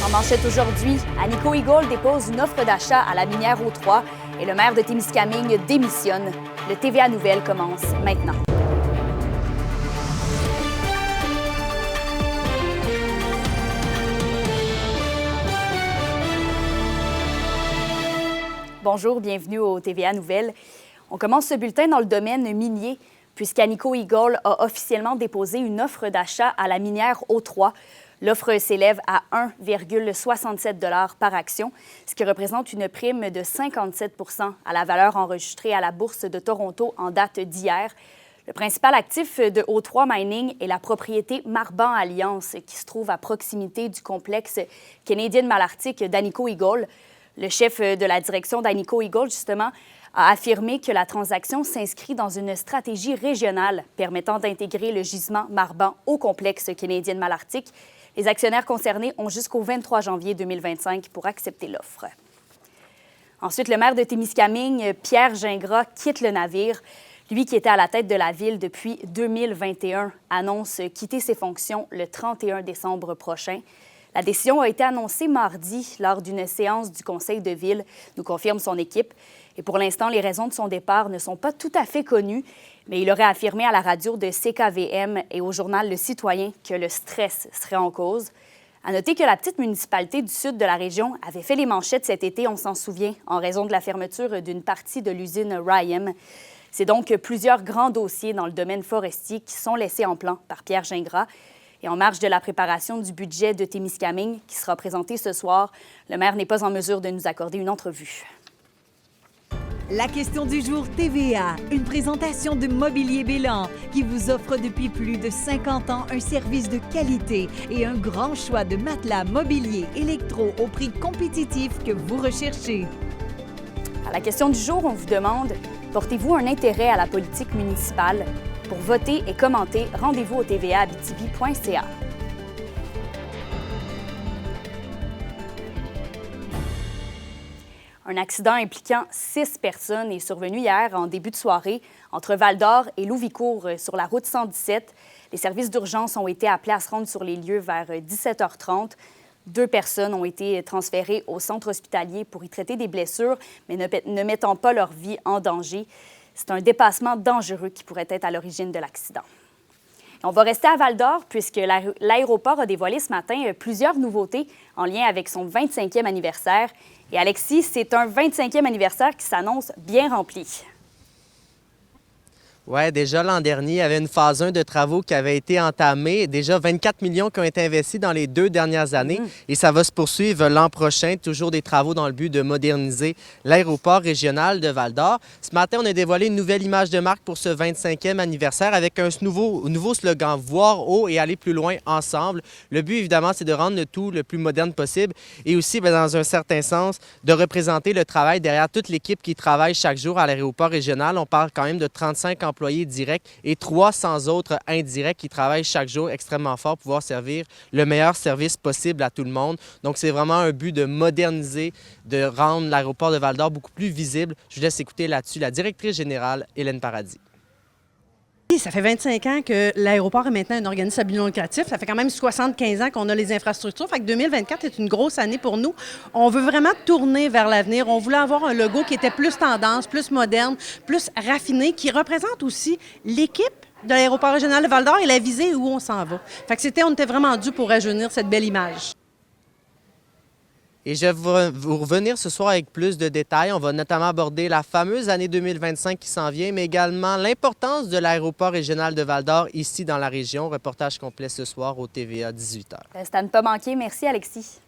En manchette aujourd'hui, Agnico Eagle dépose une offre d'achat à la minière O3 et le maire de Témiscamingue démissionne. Le TVA Nouvelles commence maintenant. Bonjour, bienvenue au TVA Nouvelles. On commence ce bulletin dans le domaine minier, puisqu'Agnico Eagle a officiellement déposé une offre d'achat à la minière O3. L'offre s'élève à 1,67 $ par action, ce qui représente une prime de 57 % à la valeur enregistrée à la Bourse de Toronto en date d'hier. Le principal actif de O3 Mining est la propriété Marban Alliance, qui se trouve à proximité du complexe Canadian Malartic d'Agnico Eagle. Le chef de la direction d'Agnico Eagle, justement, a affirmé que la transaction s'inscrit dans une stratégie régionale permettant d'intégrer le gisement Marban au complexe Canadian Malartic. Les actionnaires concernés ont jusqu'au 23 janvier 2025 pour accepter l'offre. Ensuite, le maire de Témiscamingue, Pierre Gingras, quitte le navire. Lui qui était à la tête de la ville depuis 2021 annonce quitter ses fonctions le 31 décembre prochain. La décision a été annoncée mardi lors d'une séance du conseil de ville, nous confirme son équipe. Et pour l'instant, les raisons de son départ ne sont pas tout à fait connues, mais il aurait affirmé à la radio de CKVM et au journal Le Citoyen que le stress serait en cause. À noter que la petite municipalité du sud de la région avait fait les manchettes cet été, on s'en souvient, en raison de la fermeture d'une partie de l'usine Ryam. C'est donc plusieurs grands dossiers dans le domaine forestier qui sont laissés en plan par Pierre Gingras. Et en marge de la préparation du budget de Témiscamingue, qui sera présenté ce soir, le maire n'est pas en mesure de nous accorder une entrevue. La question du jour TVA, une présentation de Mobilier Bélan qui vous offre depuis plus de 50 ans un service de qualité et un grand choix de matelas, mobilier, électro au prix compétitif que vous recherchez. À la question du jour, on vous demande, portez-vous un intérêt à la politique municipale? Pour voter et commenter, rendez-vous au tvaabitibi.ca. Un accident impliquant 6 personnes est survenu hier en début de soirée entre Val-d'Or et Louvicourt sur la route 117. Les services d'urgence ont été appelés à se rendre sur les lieux vers 17h30. 2 personnes ont été transférées au centre hospitalier pour y traiter des blessures, mais ne mettant pas leur vie en danger. C'est un dépassement dangereux qui pourrait être à l'origine de l'accident. On va rester à Val-d'Or puisque l'aéroport a dévoilé ce matin plusieurs nouveautés en lien avec son 25e anniversaire. Et Alexis, c'est un 25e anniversaire qui s'annonce bien rempli. Oui, déjà l'an dernier, il y avait une phase 1 de travaux qui avait été entamée. Déjà 24 millions qui ont été investis dans les 2 dernières années. Et ça va se poursuivre l'an prochain. Toujours des travaux dans le but de moderniser l'aéroport régional de Val-d'Or. Ce matin, on a dévoilé une nouvelle image de marque pour ce 25e anniversaire avec un nouveau slogan « Voir haut et aller plus loin ensemble ». Le but, évidemment, c'est de rendre le tout le plus moderne possible et aussi, dans un certain sens, de représenter le travail derrière toute l'équipe qui travaille chaque jour à l'aéroport régional. On parle quand même de 35 employés directs et 300 autres indirects qui travaillent chaque jour extrêmement fort pour pouvoir servir le meilleur service possible à tout le monde. Donc, c'est vraiment un but de moderniser, de rendre l'aéroport de Val-d'Or beaucoup plus visible. Je vous laisse écouter là-dessus la directrice générale, Hélène Paradis. Ça fait 25 ans que l'aéroport est maintenant un organisme à but non lucratif. Ça fait quand même 75 ans qu'on a les infrastructures. Fait que 2024 est une grosse année pour nous. On veut vraiment tourner vers l'avenir. On voulait avoir un logo qui était plus tendance, plus moderne, plus raffiné, qui représente aussi l'équipe de l'aéroport régional de Val-d'Or et la visée où on s'en va. Fait que on était vraiment dû pour rajeunir cette belle image. Et je vais vous revenir ce soir avec plus de détails. On va notamment aborder la fameuse année 2025 qui s'en vient, mais également l'importance de l'aéroport régional de Val-d'Or ici dans la région. Reportage complet ce soir au TVA 18h. C'est à ne pas manquer. Merci, Alexis.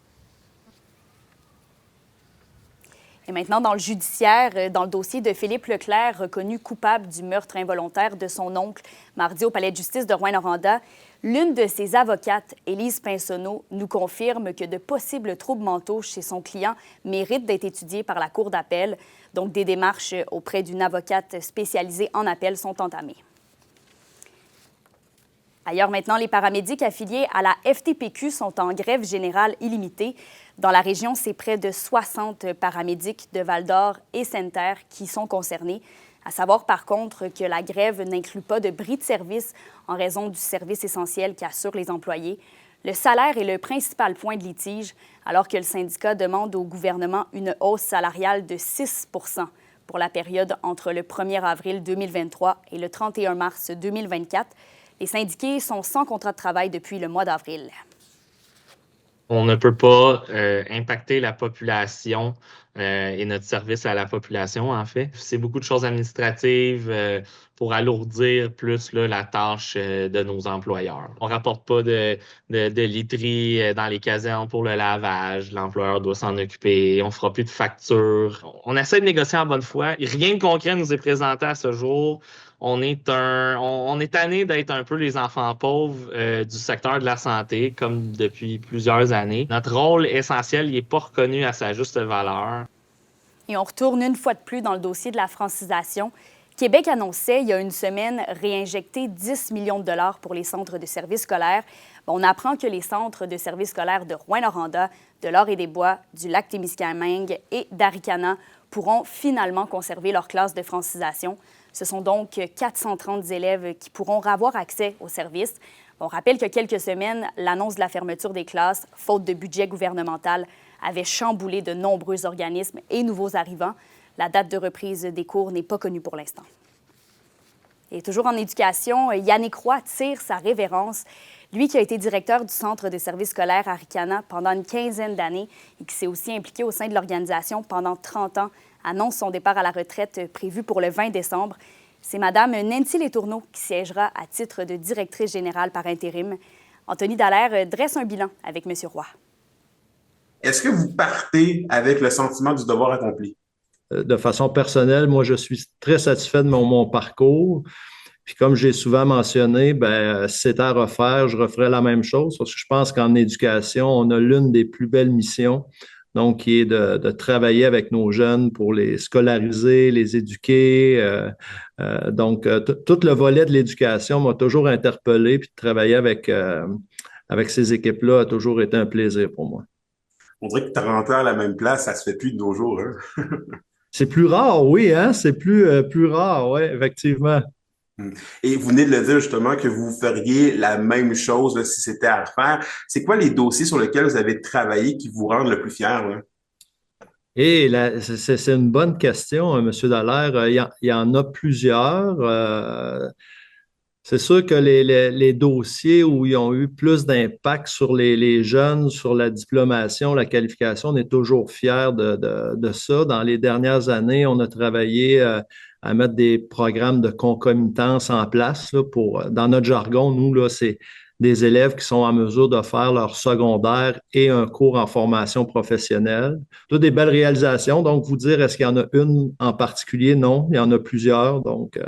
Et maintenant, dans le judiciaire, dans le dossier de Philippe Leclerc, reconnu coupable du meurtre involontaire de son oncle mardi au palais de justice de Rouyn-Noranda, l'une de ses avocates, Élise Pinsonneau, nous confirme que de possibles troubles mentaux chez son client méritent d'être étudiés par la Cour d'appel. Donc, des démarches auprès d'une avocate spécialisée en appel sont entamées. Ailleurs maintenant, les paramédics affiliés à la FTPQ sont en grève générale illimitée. Dans la région, c'est près de 60 paramédics de Val-d'Or et Sainte-Terre qui sont concernés. À savoir, par contre, que la grève n'inclut pas de bris de service en raison du service essentiel qu'assurent les employés. Le salaire est le principal point de litige, alors que le syndicat demande au gouvernement une hausse salariale de 6 pour la période entre le 1er avril 2023 et le 31 mars 2024. Les syndiqués sont sans contrat de travail depuis le mois d'avril. On ne peut pas impacter la population et notre service à la population, en fait. C'est beaucoup de choses administratives pour alourdir plus là, la tâche de nos employeurs. On ne rapporte pas de literie dans les casernes pour le lavage. L'employeur doit s'en occuper. On ne fera plus de factures. On essaie de négocier en bonne foi. Rien de concret nous est présenté à ce jour. On est tanné d'être un peu les enfants pauvres du secteur de la santé, comme depuis plusieurs années. Notre rôle essentiel n'est pas reconnu à sa juste valeur. Et on retourne une fois de plus dans le dossier de la francisation. Québec annonçait il y a une semaine réinjecter 10 millions de dollars pour les centres de services scolaires. On apprend que les centres de services scolaires de Rouyn-Noranda, de l'Or-et-des-Bois, du Lac-Témiscamingue et d'Aricana pourront finalement conserver leur classe de francisation. Ce sont donc 430 élèves qui pourront avoir accès au service. On rappelle que quelques semaines, l'annonce de la fermeture des classes, faute de budget gouvernemental, avait chamboulé de nombreux organismes et nouveaux arrivants. La date de reprise des cours n'est pas connue pour l'instant. Et toujours en éducation, Yannick Roy tire sa révérence. Lui qui a été directeur du Centre de services scolaires Aricana pendant une quinzaine d'années et qui s'est aussi impliqué au sein de l'organisation pendant 30 ans, annonce son départ à la retraite prévu pour le 20 décembre. C'est Mme Nancy Letourneau qui siégera à titre de directrice générale par intérim. Anthony Dallaire dresse un bilan avec M. Roy. Est-ce que vous partez avec le sentiment du devoir accompli? De façon personnelle, moi, je suis très satisfait de mon parcours. Puis comme j'ai souvent mentionné, si c'était à refaire, je referais la même chose parce que je pense qu'en éducation, on a l'une des plus belles missions, donc qui est de travailler avec nos jeunes pour les scolariser, les éduquer. Donc, tout le volet de l'éducation m'a toujours interpellé, puis de travailler avec ces équipes-là a toujours été un plaisir pour moi. On dirait que 30 ans à la même place, ça se fait plus de nos jours, hein? C'est plus rare, oui, hein? C'est plus rare, oui, effectivement. Et vous venez de le dire justement que vous feriez la même chose là, si c'était à refaire. C'est quoi les dossiers sur lesquels vous avez travaillé qui vous rendent le plus fier, là? Et là, c'est une bonne question, hein, M. Dallaire. Il y en a plusieurs. C'est sûr que les dossiers où ils ont eu plus d'impact sur les jeunes, sur la diplomation, la qualification, on est toujours fiers de ça. Dans les dernières années, on a travaillé à mettre des programmes de concomitance en place là, dans notre jargon, nous, là, c'est des élèves qui sont en mesure de faire leur secondaire et un cours en formation professionnelle. Toutes des belles réalisations. Donc, vous dire, est-ce qu'il y en a une en particulier? Non, il y en a plusieurs. Donc,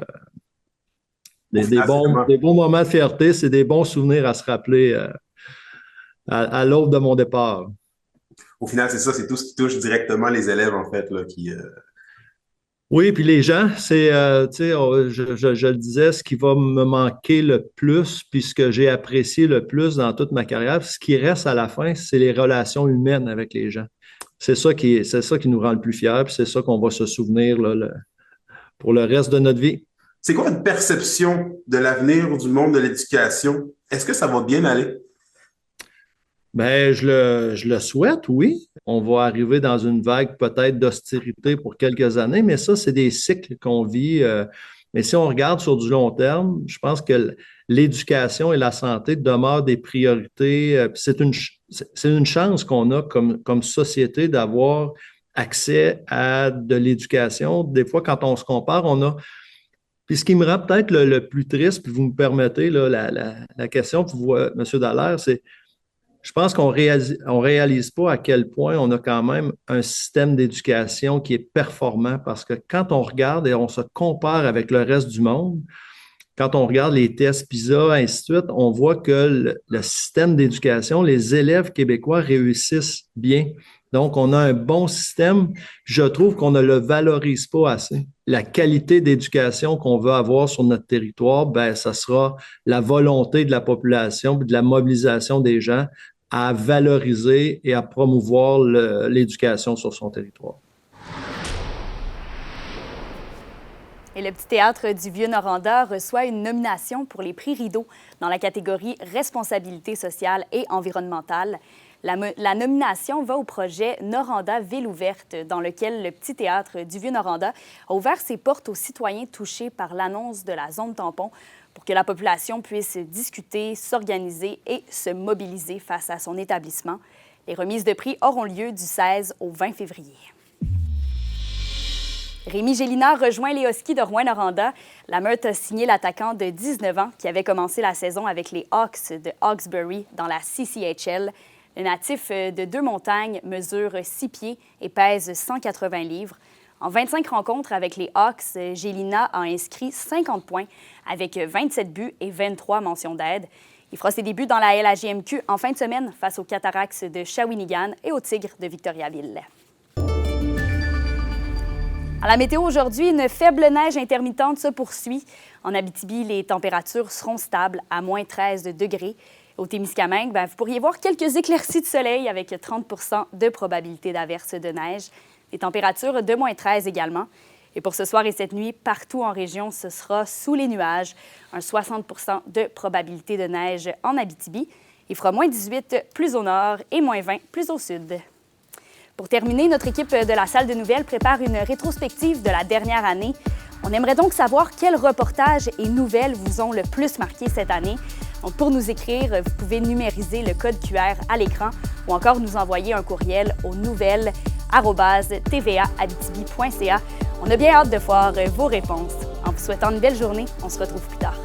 des bons moments de fierté, c'est des bons souvenirs à se rappeler à l'aube de mon départ. Au final, c'est ça, c'est tout ce qui touche directement les élèves, en fait, là, qui... Oui, puis les gens, c'est, tu sais, je le disais, ce qui va me manquer le plus, puis ce que j'ai apprécié le plus dans toute ma carrière, ce qui reste à la fin, c'est les relations humaines avec les gens. C'est ça qui nous rend le plus fiers, puis c'est ça qu'on va se souvenir là, pour le reste de notre vie. C'est quoi votre perception de l'avenir du monde de l'éducation? Est-ce que ça va bien aller? Ben, je le souhaite, oui. On va arriver dans une vague peut-être d'austérité pour quelques années, mais ça, c'est des cycles qu'on vit. Mais si on regarde sur du long terme, je pense que l'éducation et la santé demeurent des priorités. C'est une chance qu'on a comme société d'avoir accès à de l'éducation. Des fois, quand on se compare, on a... Puis ce qui me rend peut-être le plus triste, puis vous me permettez là, la question pour vous, M. Dallaire, c'est je pense qu'on réalise pas à quel point on a quand même un système d'éducation qui est performant parce que quand on regarde et on se compare avec le reste du monde, quand on regarde les tests PISA, ainsi de suite, on voit que le système d'éducation, les élèves québécois réussissent bien. Donc, on a un bon système. Je trouve qu'on ne le valorise pas assez. La qualité d'éducation qu'on veut avoir sur notre territoire, ben, ça sera la volonté de la population et de la mobilisation des gens à valoriser et à promouvoir l'éducation sur son territoire. Et le Petit Théâtre du Vieux-Noranda reçoit une nomination pour les prix Rideau dans la catégorie Responsabilité sociale et environnementale. La nomination va au projet Noranda Ville ouverte, dans lequel le Petit Théâtre du Vieux-Noranda a ouvert ses portes aux citoyens touchés par l'annonce de la zone tampon pour que la population puisse discuter, s'organiser et se mobiliser face à son établissement. Les remises de prix auront lieu du 16 au 20 février. Rémi Gélina rejoint les Huskies de Rouyn-Noranda. La Meute a signé l'attaquant de 19 ans qui avait commencé la saison avec les Hawks de Hawkesbury dans la CCHL. Le natif de Deux-Montagnes mesure 6 pieds et pèse 180 livres. En 25 rencontres avec les Hawks, Gélina a inscrit 50 points avec 27 buts et 23 mentions d'aide. Il fera ses débuts dans la LHJMQ en fin de semaine face aux Cataractes de Shawinigan et aux Tigres de Victoriaville. À la météo aujourd'hui, une faible neige intermittente se poursuit. En Abitibi, les températures seront stables à moins 13 degrés. Au Témiscamingue, vous pourriez voir quelques éclaircies de soleil avec 30 de probabilité d'averse de neige. Les températures de moins 13 également. Et pour ce soir et cette nuit, partout en région, ce sera sous les nuages. Un 60 de probabilité de neige en Abitibi. Il fera moins 18 plus au nord et moins 20 plus au sud. Pour terminer, notre équipe de la salle de nouvelles prépare une rétrospective de la dernière année. On aimerait donc savoir quels reportages et nouvelles vous ont le plus marqué cette année. Donc, pour nous écrire, vous pouvez numériser le code QR à l'écran ou encore nous envoyer un courriel aux nouvelles@tvaabitibi.ca. On a bien hâte de voir vos réponses. En vous souhaitant une belle journée, on se retrouve plus tard.